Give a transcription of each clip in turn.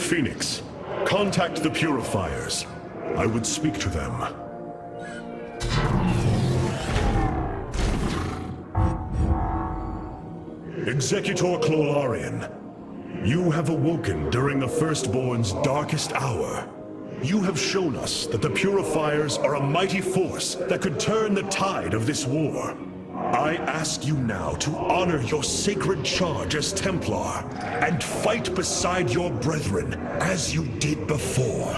Phoenix, contact the Purifiers. I would speak to them. Executor Clolarian, you have awoken during the Firstborn's darkest hour. You have shown us that the Purifiers are a mighty force that could turn the tide of this war. I ask you now to honor your sacred charge as Templar and fight beside your brethren as you did before.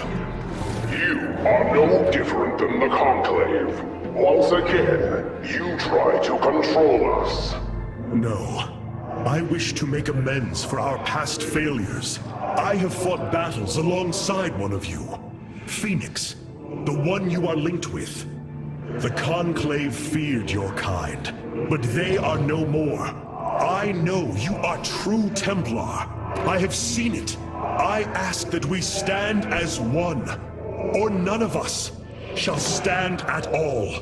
You are no different than the Conclave. Once again, you try to control us. No. I wish to make amends for our past failures. I have fought battles alongside one of you. Phoenix, the one you are linked with. The Conclave feared your kind, but they are no more. I know you are true Templar. I have seen it. I ask that we stand as one, or none of us shall stand at all.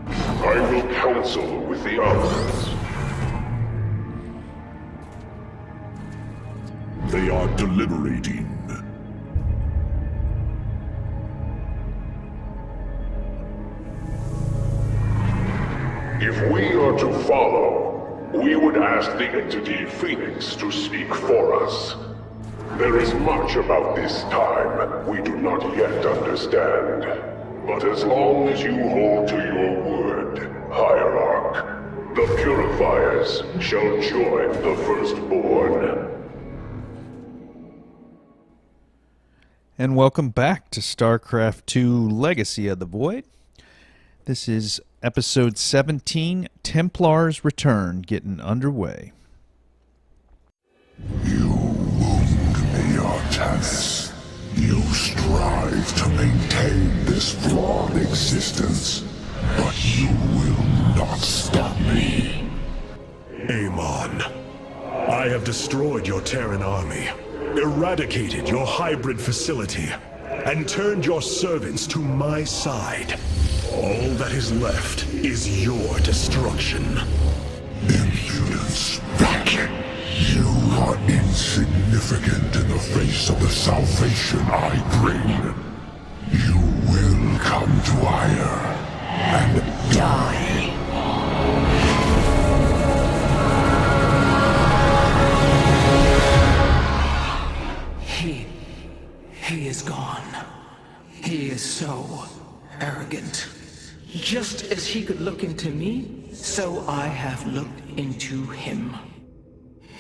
I will counsel with the others. They are deliberating. If we are to follow, we would ask the entity Phoenix to speak for us. There is much about this time we do not yet understand. But as long as you hold to your word, Hierarch, the Purifiers shall join the Firstborn. And welcome back to StarCraft 2 Legacy of the Void. This is episode 17, Templar's Return, getting underway. You wound me, Artanis. You strive to maintain this flawed existence, but you will not stop me. Amon, I have destroyed your Terran army, eradicated your hybrid facility, and turned your servants to my side. All that is left is your destruction. Impudence, back! You are insignificant in the face of the salvation I bring. You will come to Ire and die. He is gone. He is so arrogant. Just as he could look into me, so I have looked into him.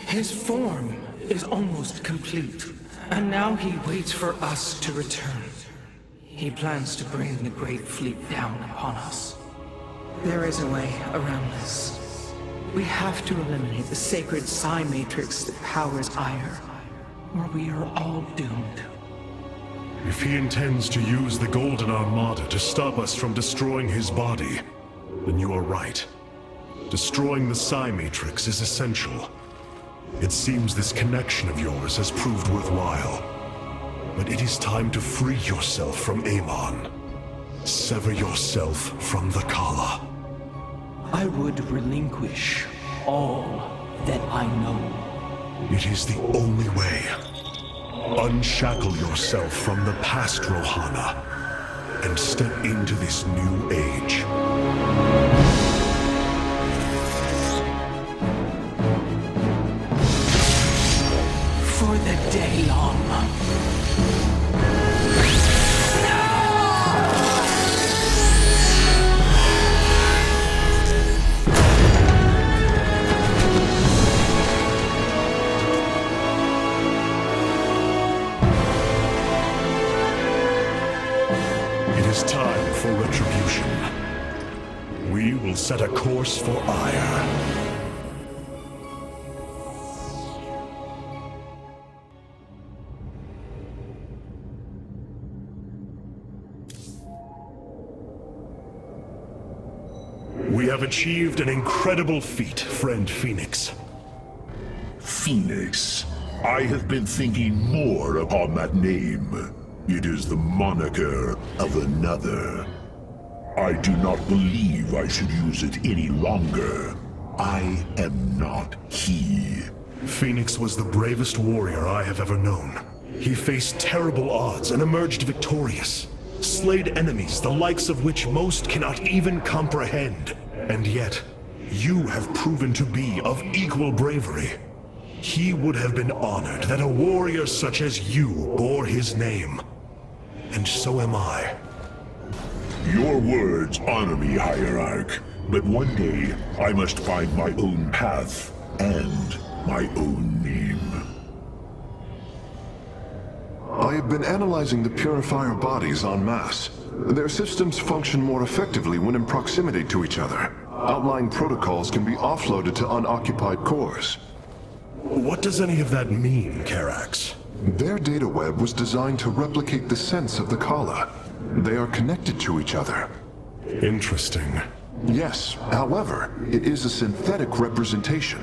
His form is almost complete, and now he waits for us to return. He plans to bring the Great Fleet down upon us. There is a way around this. We have to eliminate the sacred psi matrix that powers Ire, or we are all doomed. If he intends to use the Golden Armada to stop us from destroying his body, then you are right. Destroying the psi matrix is essential. It seems this connection of yours has proved worthwhile. But it is time to free yourself from Amon. Sever yourself from the Kala. I would relinquish all that I know. It is the only way. Unshackle yourself from the past, Rohana, and step into this new age. For the Daylon. Time for retribution. We will set a course for Ire. We have achieved an incredible feat, friend Phoenix. Phoenix. I have been thinking more upon that name. It is the moniker of another. I do not believe I should use it any longer. I am not he. Phoenix was the bravest warrior I have ever known. He faced terrible odds and emerged victorious. Slayed enemies the likes of which most cannot even comprehend. And yet, you have proven to be of equal bravery. He would have been honored that a warrior such as you bore his name. And so am I. Your words honor me, Hierarch. But one day, I must find my own path and my own name. I have been analyzing the Purifier bodies en masse. Their systems function more effectively when in proximity to each other. Outlying protocols can be offloaded to unoccupied cores. What does any of that mean, Karax? Their data web was designed to replicate the sense of the Kala. They are connected to each other. Interesting. Yes, however, it is a synthetic representation.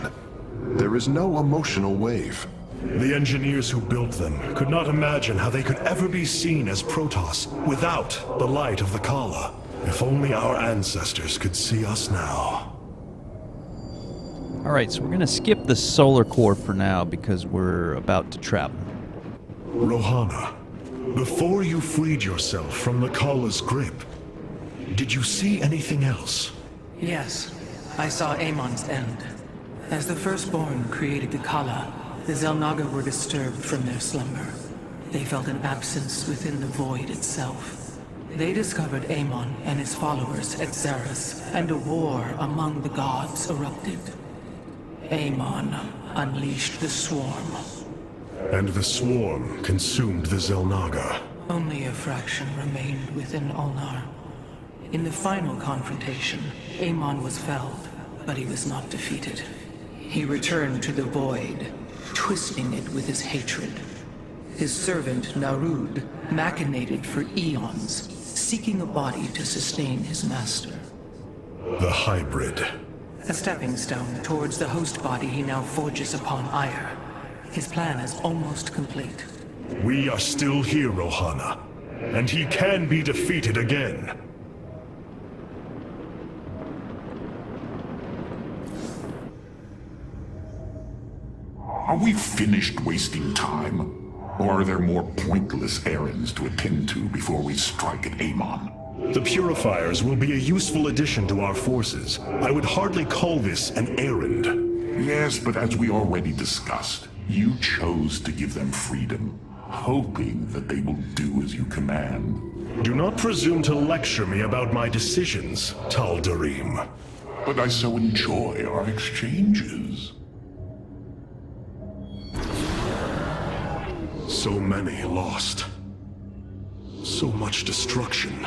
There is no emotional wave. The engineers who built them could not imagine how they could ever be seen as Protoss without the light of the Kala. If only our ancestors could see us now. Alright, so we're going to skip the solar core for now because we're about to travel. Rohana, before you freed yourself from the Kala's grip, did you see anything else? Yes, I saw Amon's end. As the Firstborn created the Kala, the Xel'Naga were disturbed from their slumber. They felt an absence within the void itself. They discovered Amon and his followers at Xeris, and a war among the gods erupted. Amon unleashed the Swarm. And the Swarm consumed the Xel'Naga. Only a fraction remained within Ulnar. In the final confrontation, Amon was felled, but he was not defeated. He returned to the void, twisting it with his hatred. His servant, Narud, machinated for eons, seeking a body to sustain his master. The hybrid. A stepping stone towards the host body he now forges upon Ire. His plan is almost complete. We are still here, Rohana, and he can be defeated again. Are we finished wasting time? Or are there more pointless errands to attend to before we strike at Amon? The Purifiers will be a useful addition to our forces. I would hardly call this an errand. Yes, but as we already discussed, you chose to give them freedom, hoping that they will do as you command. Do not presume to lecture me about my decisions, Tal Darim. But I so enjoy our exchanges. So many lost. So much destruction.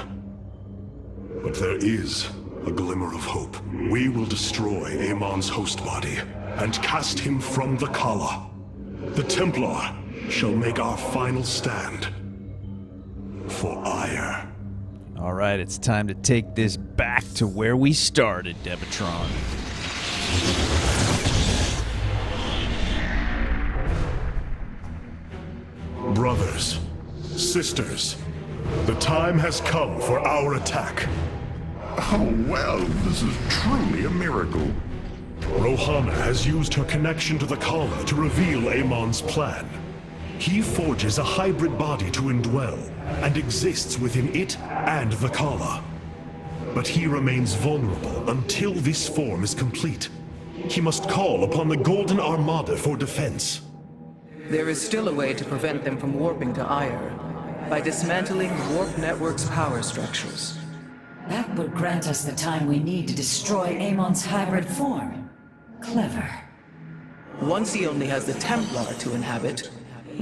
But there is a glimmer of hope. We will destroy Amon's host body and cast him from the Kala. The Templar shall make our final stand for Ire. Alright, it's time to take this back to where we started, Devatron. Brothers, sisters, the time has come for our attack. Oh, well, this is truly a miracle. Rohana has used her connection to the Kala to reveal Amon's plan. He forges a hybrid body to indwell, and exists within it and the Kala. But he remains vulnerable until this form is complete. He must call upon the Golden Armada for defense. There is still a way to prevent them from warping to Ire, by dismantling the Warp Network's power structures. That would grant us the time we need to destroy Amon's hybrid form. Clever. Once he only has the Templar to inhabit,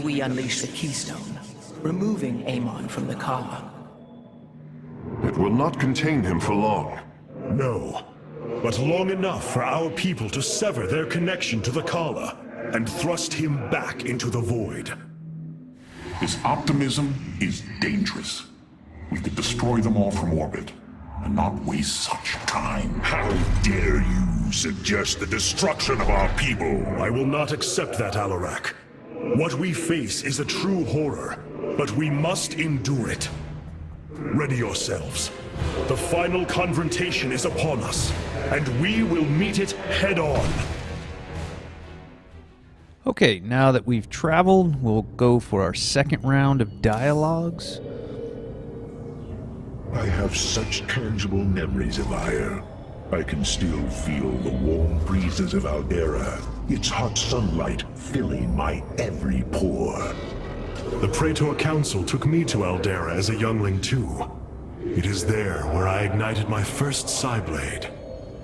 we unleash the Keystone, removing Amon from the Kala. It will not contain him for long. No, but long enough for our people to sever their connection to the Kala and thrust him back into the void. This optimism is dangerous. We could destroy them all from orbit, and not waste such time. How dare you suggest the destruction of our people? I will not accept that, Alarak. What we face is a true horror, but we must endure it. Ready yourselves. The final confrontation is upon us, and we will meet it head on. Okay, now that we've traveled, we'll go for our second round of dialogues. I have such tangible memories of Ire. I can still feel the warm breezes of Aldera, its hot sunlight filling my every pore. The Praetor Council took me to Aldera as a youngling too. It is there where I ignited my first Psyblade.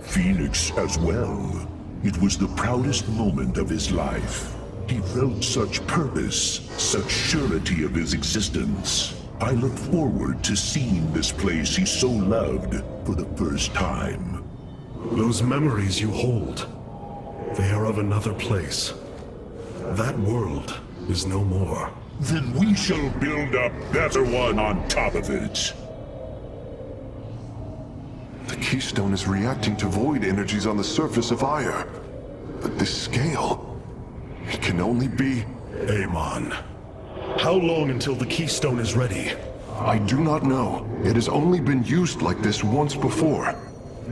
Phoenix as well. It was the proudest moment of his life. He felt such purpose, such surety of his existence. I look forward to seeing this place he so loved for the first time. Those memories you hold, they are of another place. That world is no more. Then we shall build a better one on top of it. The Keystone is reacting to void energies on the surface of Ire. But this scale, it can only be... Amon, how long until the Keystone is ready? I do not know. It has only been used like this once before.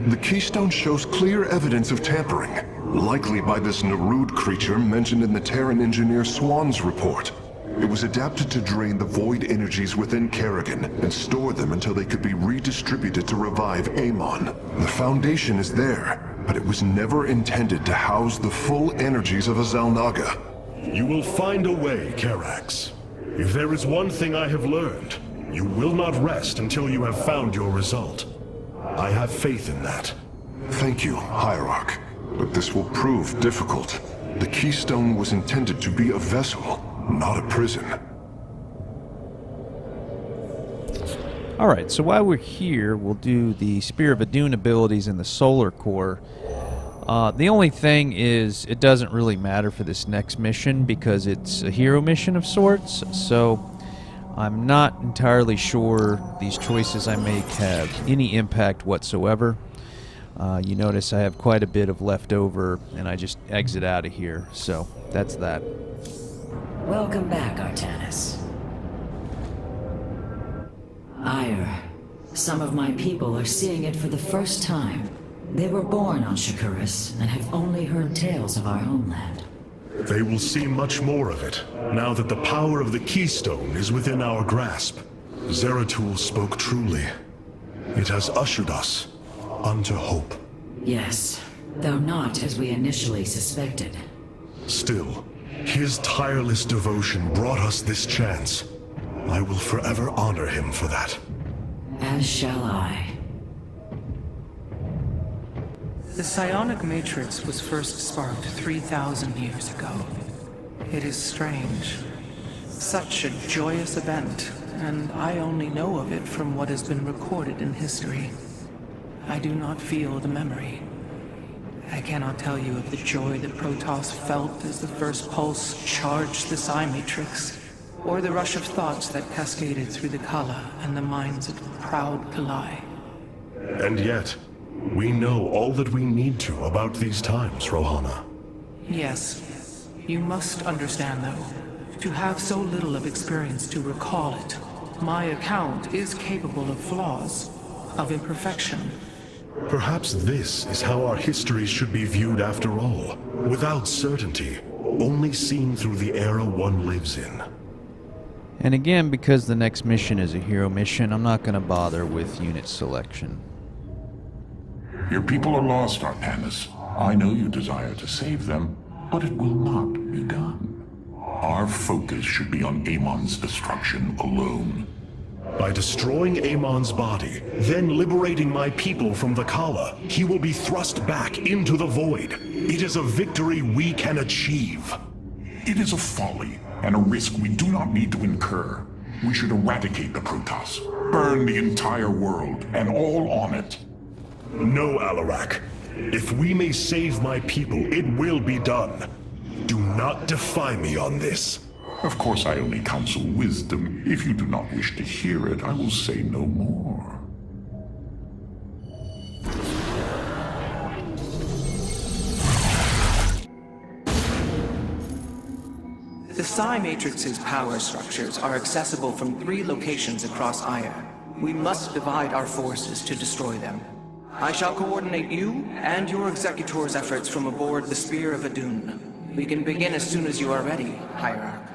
The Keystone shows clear evidence of tampering, likely by this Narud creature mentioned in the Terran engineer Swan's report. It was adapted to drain the void energies within Kerrigan and store them until they could be redistributed to revive Amon. The foundation is there, but it was never intended to house the full energies of a Xel'Naga. You will find a way, Karax. If there is one thing I have learned, you will not rest until you have found your result. I have faith in that. Thank you, Hierarch. But this will prove difficult. The Keystone was intended to be a vessel, not a prison. Alright, so while we're here, we'll do the Spear of Adun abilities in the Solar Core. The only thing is, it doesn't really matter for this next mission because it's a hero mission of sorts, so I'm not entirely sure these choices I make have any impact whatsoever. You notice I have quite a bit of leftover, and I just exit out of here, so that's that. Welcome back, Artanis. Ire. Some of my people are seeing it for the first time. They were born on Shakuras and have only heard tales of our homeland. They will see much more of it, now that the power of the Keystone is within our grasp. Zeratul spoke truly. It has ushered us unto hope. Yes, though not as we initially suspected. Still, his tireless devotion brought us this chance. I will forever honor him for that. As shall I. The psionic matrix was first sparked 3,000 years ago. It is strange. Such a joyous event, and I only know of it from what has been recorded in history. I do not feel the memory. I cannot tell you of the joy that Protoss felt as the first pulse charged the psi matrix, or the rush of thoughts that cascaded through the Kala and the minds of the proud Kalai. And yet, we know all that we need to about these times, Rohana. Yes. You must understand, though, to have so little of experience to recall it, my account is capable of flaws, of imperfection. Perhaps this is how our history should be viewed after all, without certainty, only seen through the era one lives in. And again, because the next mission is a hero mission, I'm not going to bother with unit selection. Your people are lost, Artanis. I know you desire to save them, but it will not be done. Our focus should be on Amon's destruction alone. By destroying Amon's body, then liberating my people from the Kala, he will be thrust back into the void. It is a victory we can achieve. It is a folly and a risk we do not need to incur. We should eradicate the Protoss, burn the entire world, and all on it. No, Alarak. If we may save my people, it will be done. Do not defy me on this. Of course, I only counsel wisdom. If you do not wish to hear it, I will say no more. The Psi Matrix's power structures are accessible from 3 locations across Ire. We must divide our forces to destroy them. I shall coordinate you and your Executor's efforts from aboard the Spear of Adun. We can begin as soon as you are ready, Hierarch.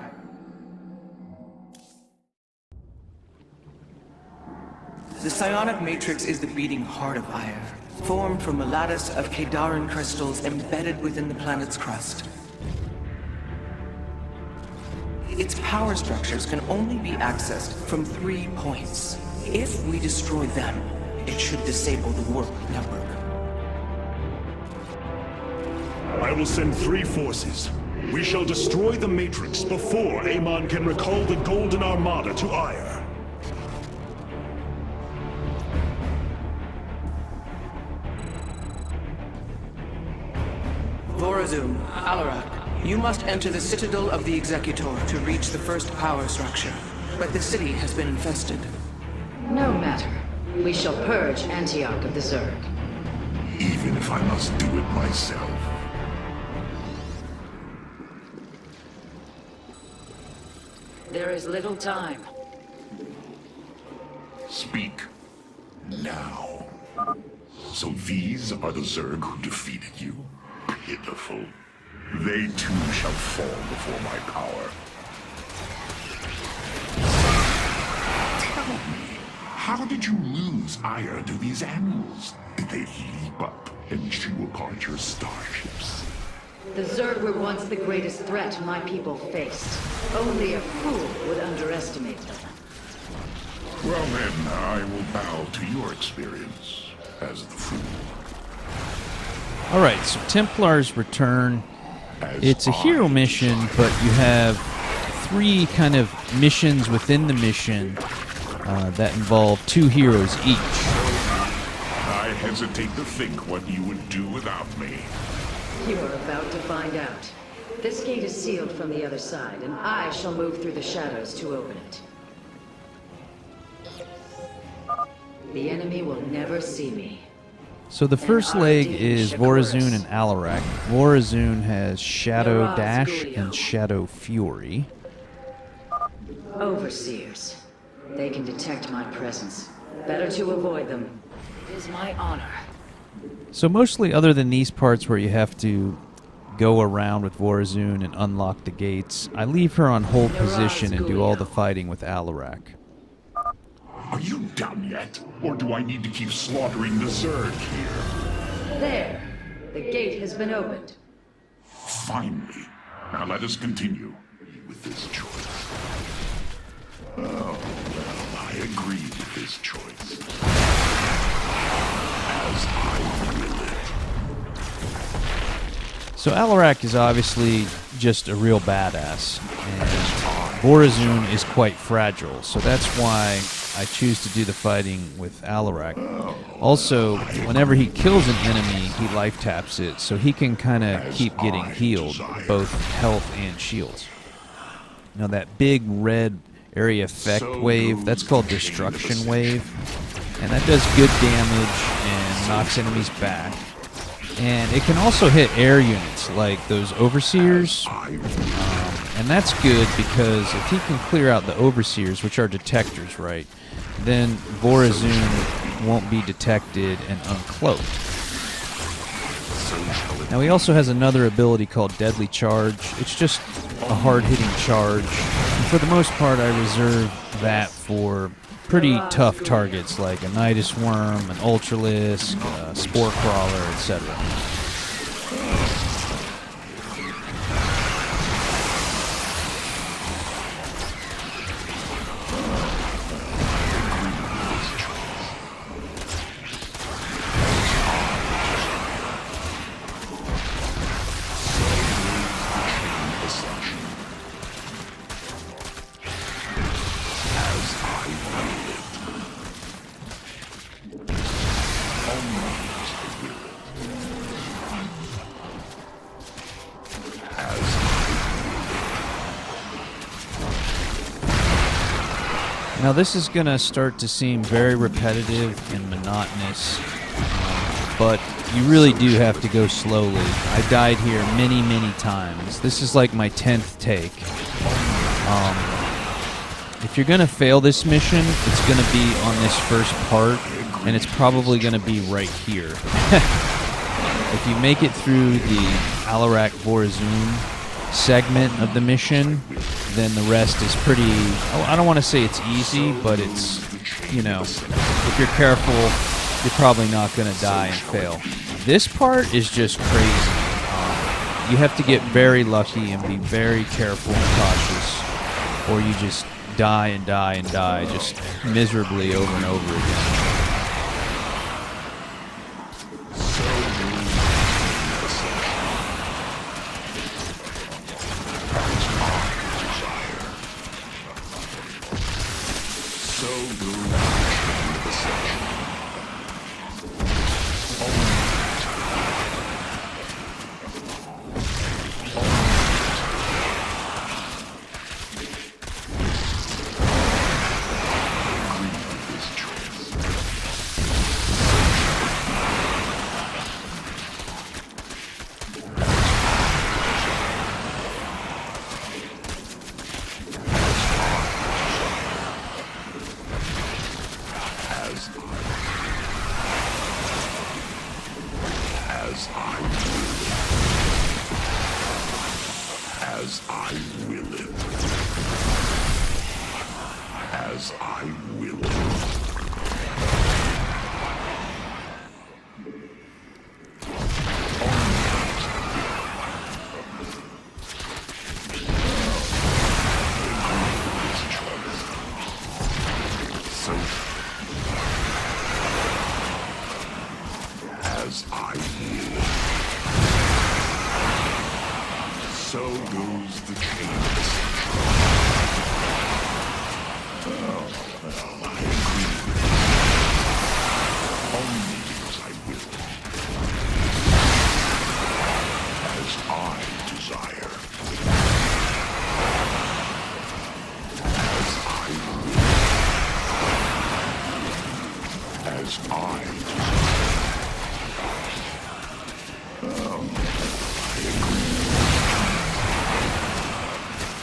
The psionic matrix is the beating heart of Ire, formed from a lattice of Kadaran crystals embedded within the planet's crust. Its power structures can only be accessed from 3 points. If we destroy them, it should disable the warp network. I will send 3 forces. We shall destroy the Matrix before Amon can recall the Golden Armada to Ire. Vorazun, Alarak, you must enter the Citadel of the Executor to reach the first power structure. But the city has been infested. No matter. We shall purge Antioch of the Zerg. Even if I must do it myself. There is little time. Speak now. So these are the Zerg who defeated you? Pitiful. They too shall fall before my power. Tell me, how did you lose ire to these animals? Did they leap up and chew apart your starships? The Zerg were once the greatest threat my people faced. Only a fool would underestimate them. Well then, I will bow to your experience as the fool. Alright, so Templar's Return. It's a hero mission, but you have 3 kind of missions within the mission that involve 2 heroes each. I hesitate to think what you would do without me. You are about to find out. This gate is sealed from the other side, and I shall move through the shadows to open it. The enemy will never see me. So the first leg is Vorazun and Alarak. Vorazun has Shadow Dash and Shadow Fury. Overseers. They can detect my presence. Better to avoid them. It is my honor. So mostly other than these parts where you have to go around with Vorazun and unlock the gates, I leave her on hold position and do all the fighting with Alarak. Are you done yet? Or do I need to keep slaughtering the Zerg here? There. The gate has been opened. Finally. Now let us continue with this choice. Oh, well, I agree with this choice. As I will it. So Alarak is obviously just a real badass, and Vorazun is quite fragile, so that's why I choose to do the fighting with Alarak. Also, whenever he kills an enemy, he life taps it, so he can kind of keep getting healed, both health and shields. Now that big red area effect wave, that's called Destruction Wave, and that does good damage and knocks enemies back. And it can also hit air units, like those Overseers, and that's good because if he can clear out the Overseers, which are detectors, right, then Vorazun won't be detected and uncloaked. Now he also has another ability called Deadly Charge. It's just a hard-hitting charge. And for the most part, I reserve that for pretty tough targets like a Nidus Worm, an Ultralisk, a Spore Crawler, etc. Now this is going to start to seem very repetitive and monotonous, but you really do have to go slowly. I died here many, many times. This is like my 10th take. If you're going to fail this mission, it's going to be on this first part, and it's probably going to be right here. if you make it through the Alarak Vorazun segment of the mission, then the rest is pretty, I don't want to say it's easy, but it's, you know, if you're careful, you're probably not going to die and fail. This part is just crazy. You have to get very lucky and be very careful and cautious, or you just die and die and die just miserably over and over again.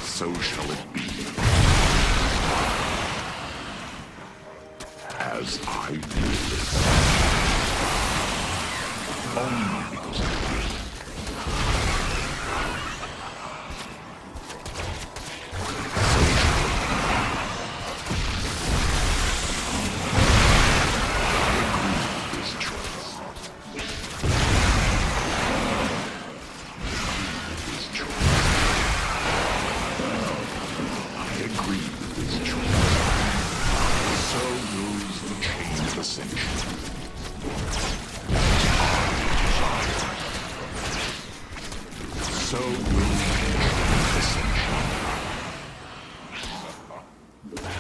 So shall it be. As I will it. Only because I will. So will the ascension.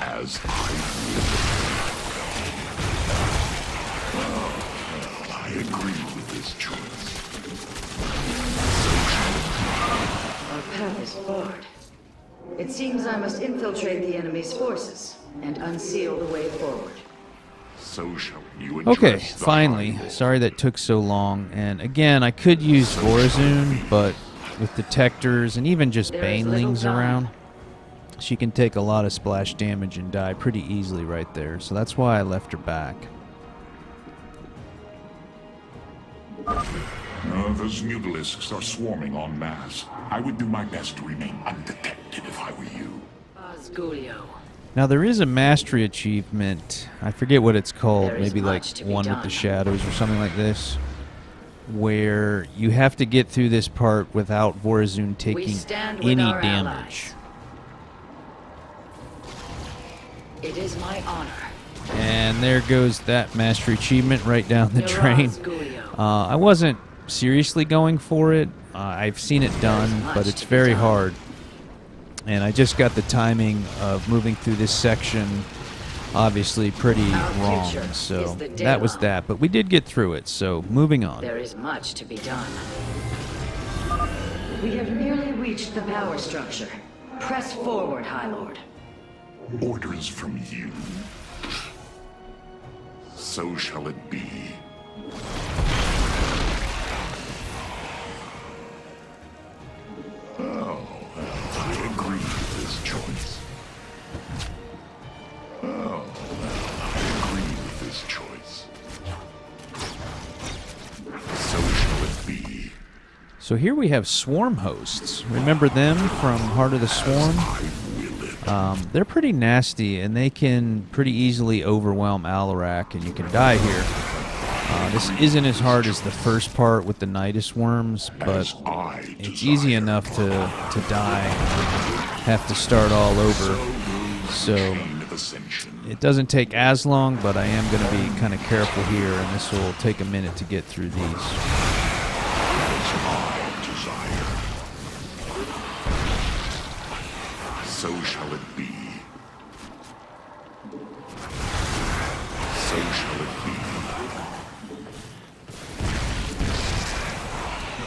As I will. I agree with this choice. Our path is barred. It seems I must infiltrate the enemy's forces and unseal the way forward. So shall you Okay, address the finally. high wall. Sorry that took so long. And again, I could use Vorazun, but with detectors and even just There is little banelings time. around, she can take a lot of splash damage and die pretty easily right there. So that's why I left her back. Those mutalisks are swarming en masse. I would do my best to remain undetected if I were you. Osgulio. Now there is a mastery achievement. I forget what it's called. There is Maybe like much to be one with done. the shadows or something like this, where you have to get through this part without Vorazun taking stand with any our damage. It is my honor. And there goes that mastery achievement right down the drain. Osgulio. I wasn't seriously going for it. I've seen it done, much but it's to be very done. hard. And I just got the timing of moving through this section obviously pretty Our wrong. future So is the that was Daylon. that. But we did get through it, so moving on. There is much to be done. We have nearly reached the power structure. Press forward, High Lord. Orders from you. So shall it be. Oh, I agree with this choice. Oh, I agree with this choice. So shall it So here we have swarm hosts. Remember them from Heart of the Swarm? They're pretty nasty, and they can pretty easily overwhelm Alarak, and you can die here. This isn't as hard as the first part with the Nidus worms, but it's easy enough to die and have to start all over. So it doesn't take as long, but I am going to be kind of careful here, and this will take a minute to get through these. So shall it be. So shall it be.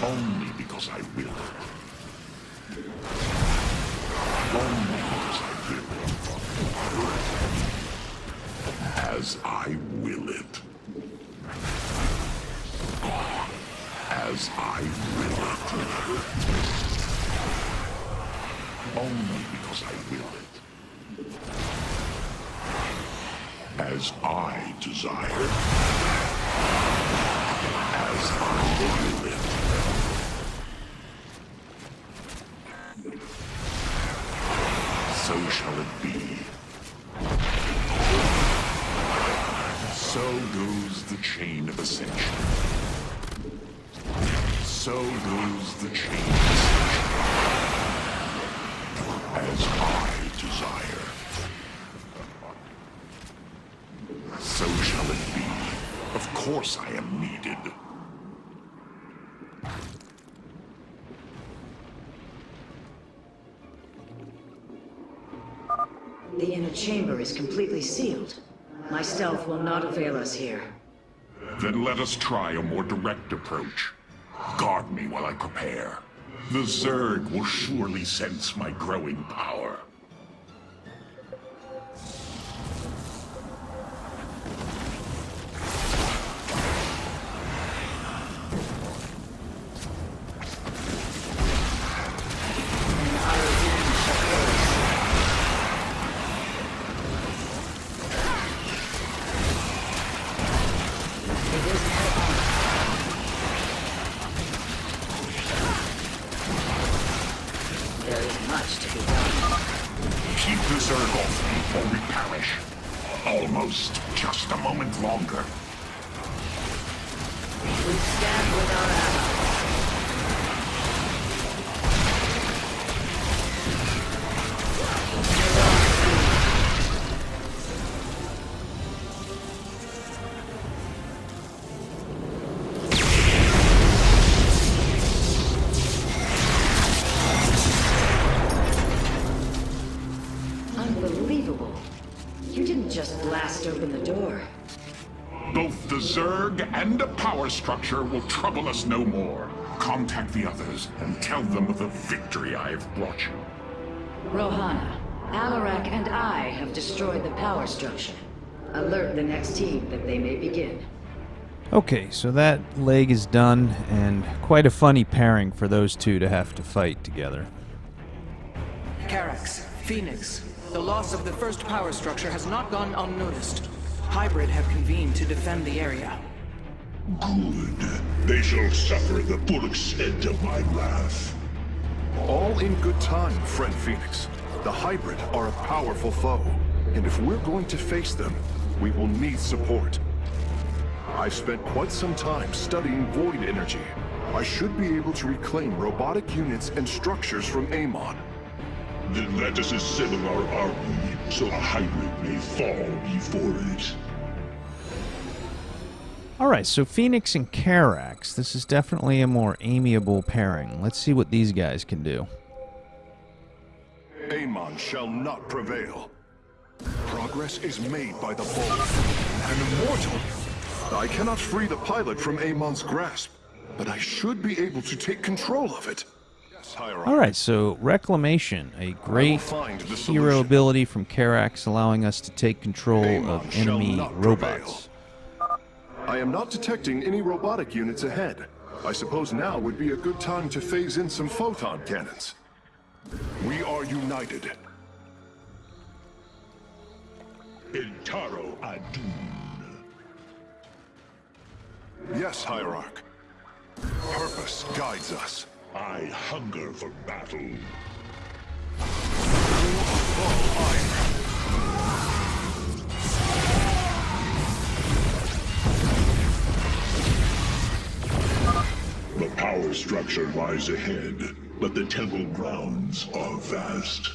Only because I will it. Only because I will it. As I will it. As I will it. Only because I will it. As I desire. As I will it. So shall it be. So goes the chain of ascension. So goes the chain of ascension. As I desire. So shall it be. Of course I am needed. The inner chamber is completely sealed. My stealth will not avail us here. Then let us try a more direct approach. Guard me while I prepare. The Zerg will surely sense my growing power. Keep the Zerg off before we perish. Almost. Just a moment longer. We stand with our allies. Unbelievable. You didn't just blast open the door. Both the Zerg and a power structure will trouble us no more. Contact the others and tell them of the victory I have brought you. Rohana, Alarak and I have destroyed the power structure. Alert the next team that they may begin. Okay, so that leg is done, and quite a funny pairing for those two to have to fight together. Carax, Phoenix, the loss of the first power structure has not gone unnoticed. Hybrid have convened to defend the area. Good. They shall suffer the full extent of my wrath. All in good time, friend Phoenix. The Hybrid are a powerful foe, and if we're going to face them, we will need support. I've spent quite some time studying void energy. I should be able to reclaim robotic units and structures from Amon. Then let us assemble our army, so the Hybrid may fall before it. Alright, so Phoenix and Carax. This is definitely a more amiable pairing. Let's see what these guys can do. Amon shall not prevail. Progress is made by the bold. An immortal! I cannot free the pilot from Amon's grasp, but I should be able to take control of it. Alright, so Reclamation, a great hero ability from Carax, allowing us to take control of enemy robots. I am not detecting any robotic units ahead. I suppose now would be a good time to phase in some photon cannons. We are united. Intaro Adun. Yes, Hierarch. Purpose guides us. I hunger for battle. The power structure lies ahead, but the temple grounds are vast.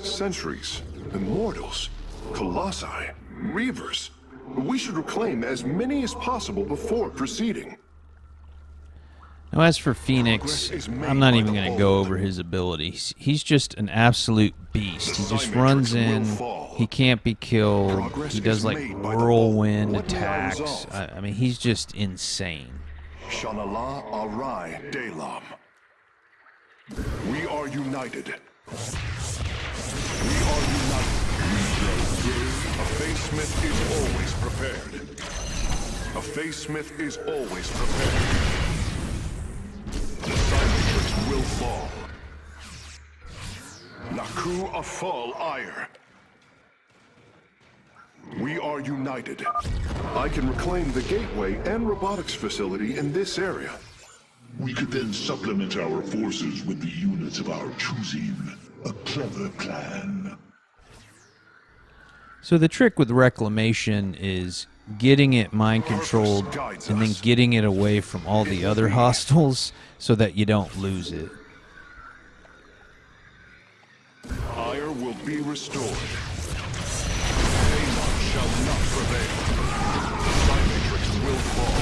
Sentries, immortals, colossi, reavers. We should reclaim as many as possible before proceeding. Now, as for Phoenix, I'm not even going to go over his abilities. He's just an absolute beast. He just runs in. He can't be killed. He does like whirlwind attacks. I mean, he's just insane. Shanala Arai Delam. We are united. We are united. A Faithsmith is always prepared. A Faithsmith is always prepared. The Cymatrix will fall. Naku Afal Ire. We are united. I can reclaim the gateway and robotics facility in this area. We could then supplement our forces with the units of our choosing. A clever plan. So the trick with Reclamation is getting it mind controlled and then getting it away from all the other hostiles so that you don't lose it. Ire will be restored. Amon shall not prevail. Cymatrix will fall.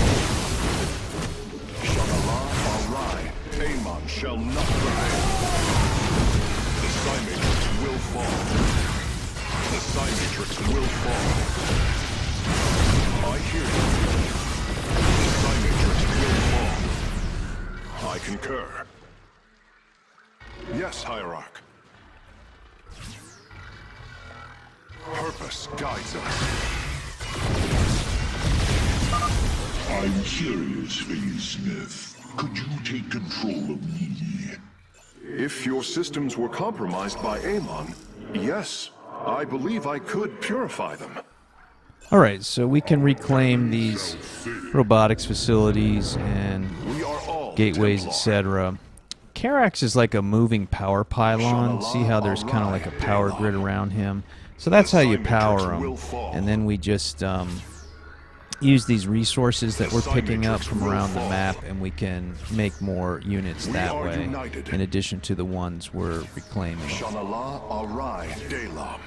Shanala Arai. Amon shall not prevail. The Cymatrix will fall. The Cymatrix will fall. I hear you. The Cymatrix will fall. I concur. Yes, Hierarch. Purpose guides us. I'm curious, Faithsmith. Could you take control of me? If your systems were compromised by Amon, yes, I believe I could purify them. Alright, so we can reclaim these robotics facilities and We are all gateways, Templar. etc. Karax is like a moving power pylon. See how there's kind of like a power grid around him? So that's how you power them. And then we just use these resources that we're picking up from around the map, and we can make more units that way, in addition to the ones we're reclaiming. Shanala Arai Delam.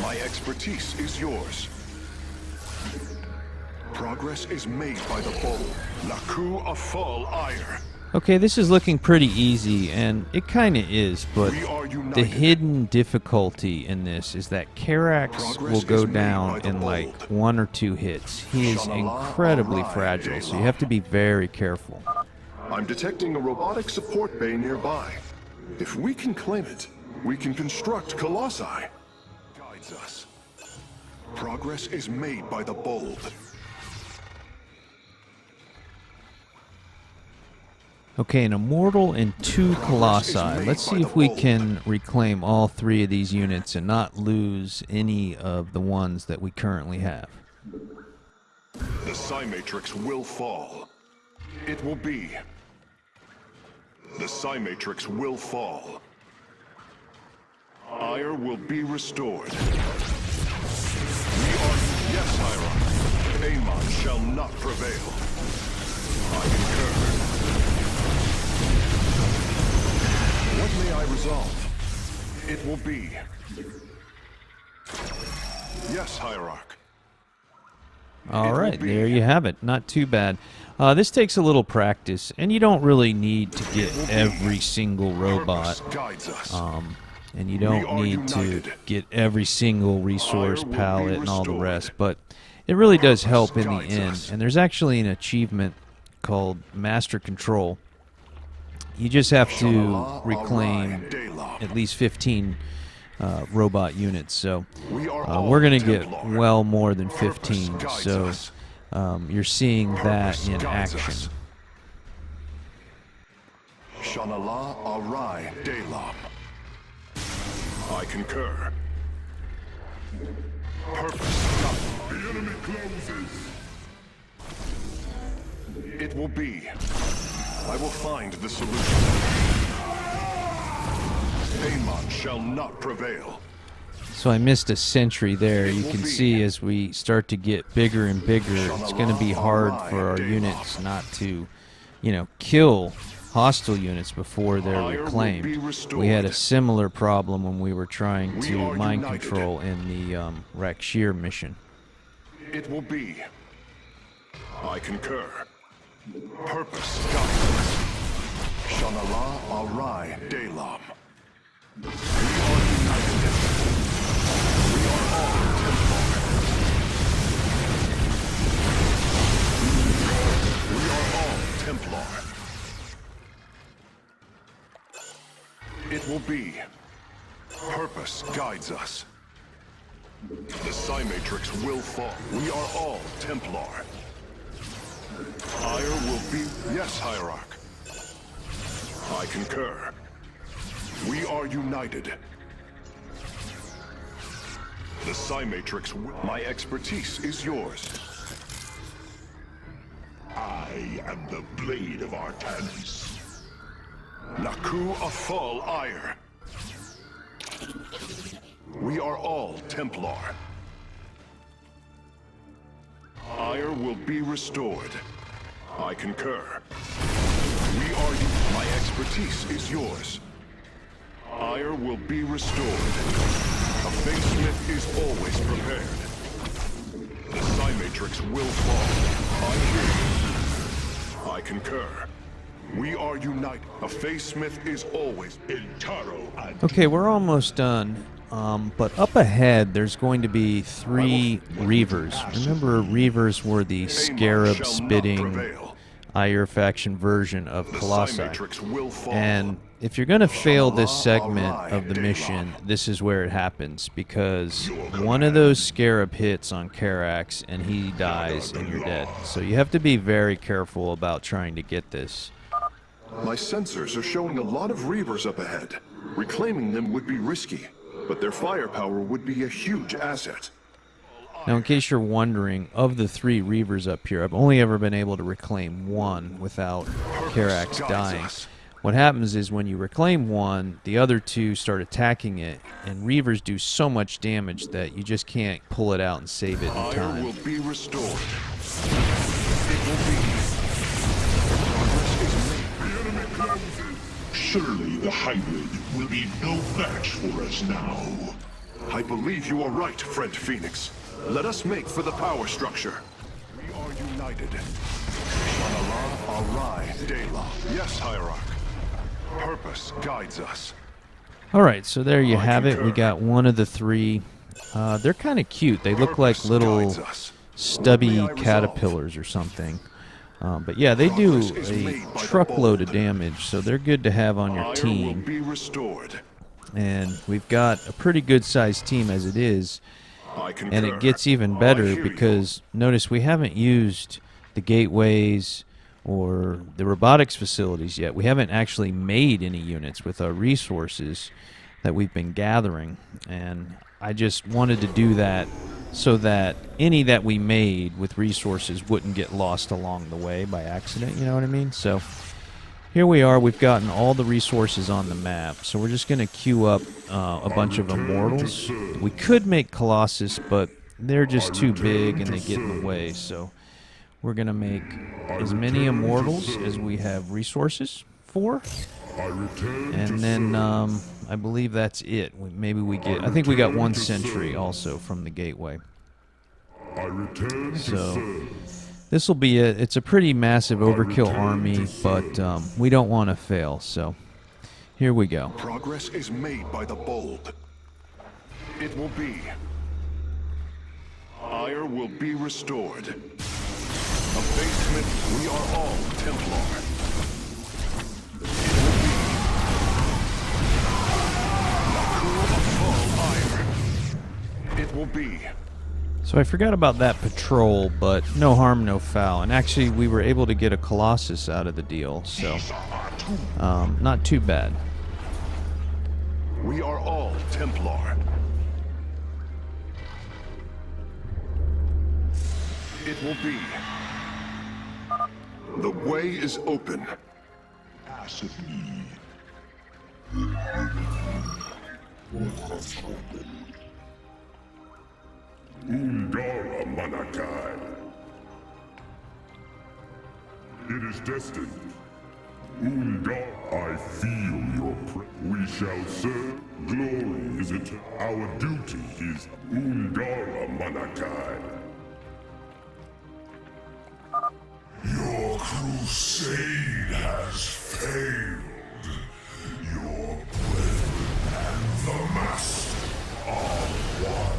My expertise is yours. Progress is made by the bold. Naku Afal Ire. Okay, this is looking pretty easy, and it kind of is, but the hidden difficulty in this is that Karax will go down in like 1 or 2 hits. He is incredibly fragile, so you have to be very careful. I'm detecting a robotic support bay nearby. If we can claim it, we can construct Colossi. Guides us. Progress is made by the bold. Okay, an Immortal and 2 Colossi. Let's see if we can reclaim all 3 of these units and not lose any of the ones that we currently have. The Cymatrix will fall. It will be. The Cymatrix will fall. Ire will be restored. We are... Yes, Hierarch. Amon shall not prevail. I concur. What may I resolve? It will be. Yes, Hierarch. All right, there you have it. Not too bad. This takes a little practice, and you don't really need to get every single robot. And you don't need to get every single resource palette and all the rest, but it really does help in the end. And there's actually an achievement called Master Control. You just have to reclaim at least 15 robot units, so we're going to get well more than 15, so you're seeing that in action. Shanala Arai Delam. I concur. Purpose. The enemy closes. It will be. I will find the solution. Amon shall not prevail. So I missed a sentry there. You can see as we start to get bigger and bigger, it's going to be hard for our units not to, you know, kill hostile units before they're reclaimed. We had a similar problem when we were trying to mind control in the Rakshir mission. It will be. I concur. Purpose guidance. Shanala Arai Dalam. We are united. We are all Templar. We are all Templar. It will be. Purpose guides us. The Psi Matrix will fall. We are all Templar. Ire will be... Yes, Hierarch. I concur. We are united. The Psi Matrix... My expertise is yours. I am the blade of Artanis. Naku Afal Ire. We are all Templar. Ire will be restored. I concur. We are you. My expertise is yours. Ire will be restored. A Faithsmith is always prepared. The Psi Matrix will fall. I hear you. I concur. We are united. A Faithsmith is always Intaro and Okay, we're almost done. But up ahead, there's going to be 3 Reavers. Remember, Reavers were the scarab-spitting Ire faction version of Colossi. And if you're going to fail this segment of the mission, this is where it happens, because one of those scarab hits on Karax and he dies and you're dead. So you have to be very careful about trying to get this. My sensors are showing a lot of Reavers up ahead. Reclaiming them would be risky, but their firepower would be a huge asset. Now, in case you're wondering, of the 3 Reavers up here, I've only ever been able to reclaim 1 without Karax dying. What happens is when you reclaim 1, the other 2 start attacking it, and Reavers do so much damage that you just can't pull it out and save it in Ire time. will be restored. It will be. surely the hybrid will be no match for us now. I believe you are right, friend Phoenix. Let us make for the power structure. We are united. Shanala Arai Dela. Yes, Hierarch. Purpose guides us. Alright, so there you have it. We got one of the 3. They're kind of cute. They look like little stubby caterpillars or something. But yeah, they do a truckload of damage, so they're good to have on your team. And we've got a pretty good-sized team as it is. And it gets even better because, notice, we haven't used the gateways or the robotics facilities yet. We haven't actually made any units with our resources that we've been gathering. And I just wanted to do that so that any that we made with resources wouldn't get lost along the way by accident, you know what I mean? So here we are. We've gotten all the resources on the map. So we're just going to queue up a bunch of immortals. We could make Colossus, but they're just too big and they get in the way. So we're going to make as many immortals as we have resources for. And then I believe that's it. Maybe we get... I think we got 1 sentry also from the gateway. So this will be it. It's a pretty massive overkill army, but we don't want to fail. So here we go. Progress is made by the bold. It will be. Ire will be restored. A basement, we are all Templar. It will be. So I forgot about that patrol, but no harm, no foul. And actually, we were able to get a Colossus out of the deal, so not too bad. We are all Templar. it will be. The way is open. Ask of me. Undara Manakai. It is destined. Undar, I feel your We shall serve. Glory is eternal. Our duty is Undara Manakai. Your crusade has failed. Your brethren and the Master are one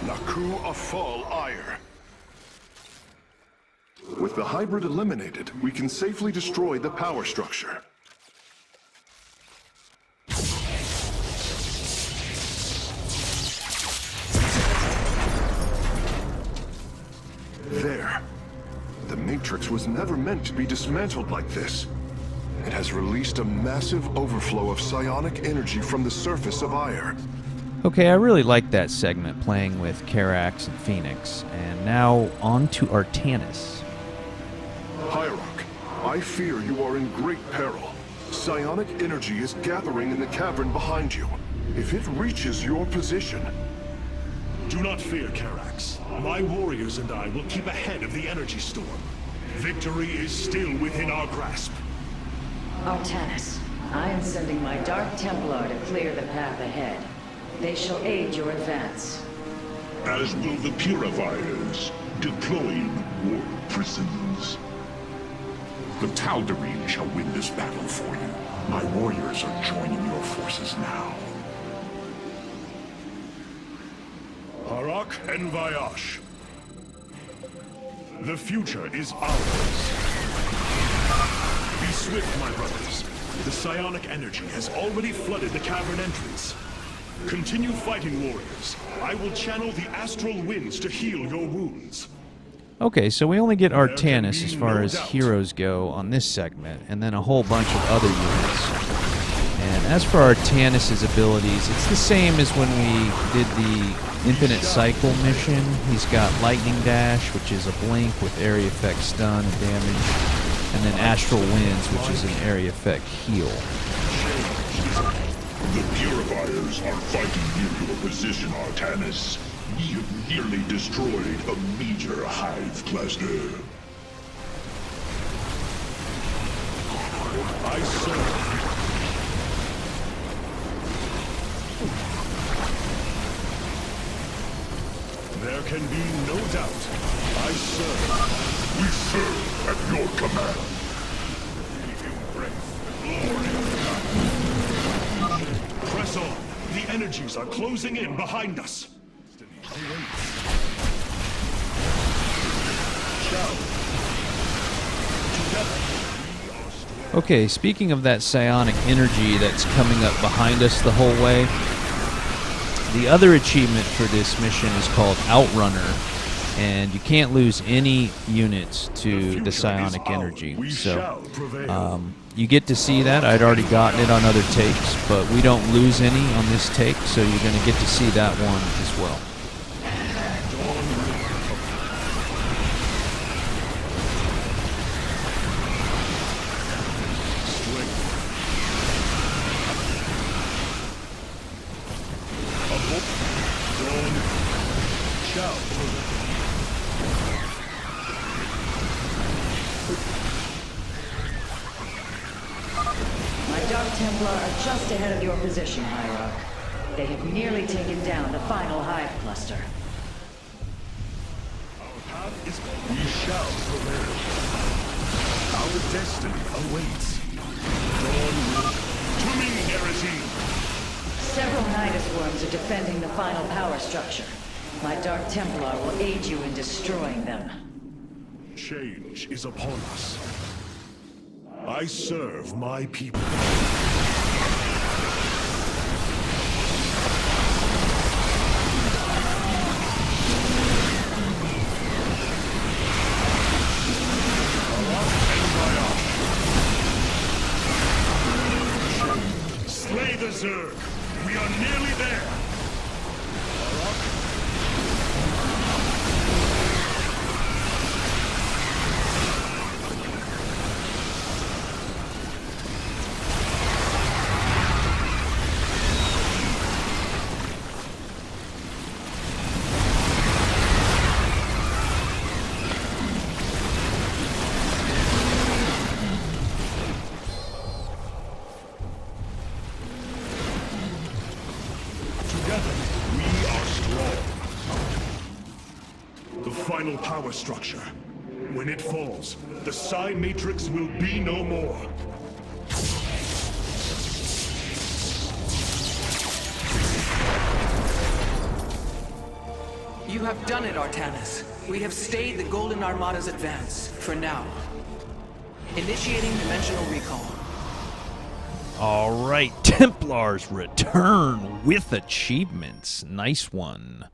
Naku Afal Ire. With the hybrid eliminated, we can safely destroy the power structure. There. The Matrix was never meant to be dismantled like this. It has released a massive overflow of psionic energy from the surface of Ire. Okay, I really like that segment playing with Karax and Phoenix. And now on to Artanis. Hierarch, I fear you are in great peril. Psionic energy is gathering in the cavern behind you. If it reaches your position... Do not fear, Karax. My warriors and I will keep ahead of the energy storm. Victory is still within our grasp. Artanis, I am sending my Dark Templar to clear the path ahead. They shall aid your advance. as will the Purifiers, deploying war prisons. The Tal'Darim shall win this battle for you. My warriors are joining your forces now. Harak and Vayash. The future is ours. Be swift, my brothers. The psionic energy has already flooded the cavern entrance. Continue fighting, warriors. I will channel the astral winds to heal your wounds. Okay, so we only get There can Artanis be as far no as doubt. heroes go on this segment, and then a whole bunch of other units. And as for Artanis' abilities, it's the same as when we did the Infinite Cycle mission. He's got Lightning Dash, which is a blink with area effect stun and damage, and then Astral Winds, which is an area effect heal. The Purifiers are fighting near your position, Artanis. We have nearly destroyed a major hive cluster. I serve. There can be no doubt. I serve. We serve at your command. Press on. The energies are closing in behind us. Okay, speaking of that psionic energy that's coming up behind us the whole way, the other achievement for this mission is called Outrunner, and you can't lose any units to the psionic energy. So you get to see that. I'd already gotten it on other takes, but we don't lose any on this take, so you're going to get to see that one as well. My Dark Templar are just ahead of your position, Hierarch. They have nearly taken down the final hive cluster. We shall prevail. Our destiny awaits. Dawn will... To me, Nerazine! Several Nidus worms are defending the final power structure. My Dark Templar will aid you in destroying them. Change is upon us. I serve my people. sir. We are nearly there. Final power structure. When it falls, the Psi Matrix will be no more. You have done it, Artanis. We have stayed the Golden Armada's advance, for now. Initiating dimensional recall. All right, Templars return with achievements. Nice one.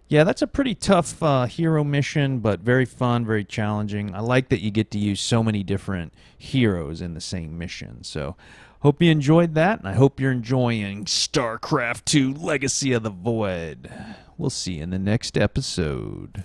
Yeah, that's a pretty tough hero mission, but very fun, very challenging. I like that you get to use so many different heroes in the same mission. So, hope you enjoyed that, and I hope you're enjoying StarCraft II Legacy of the Void. We'll see you in the next episode.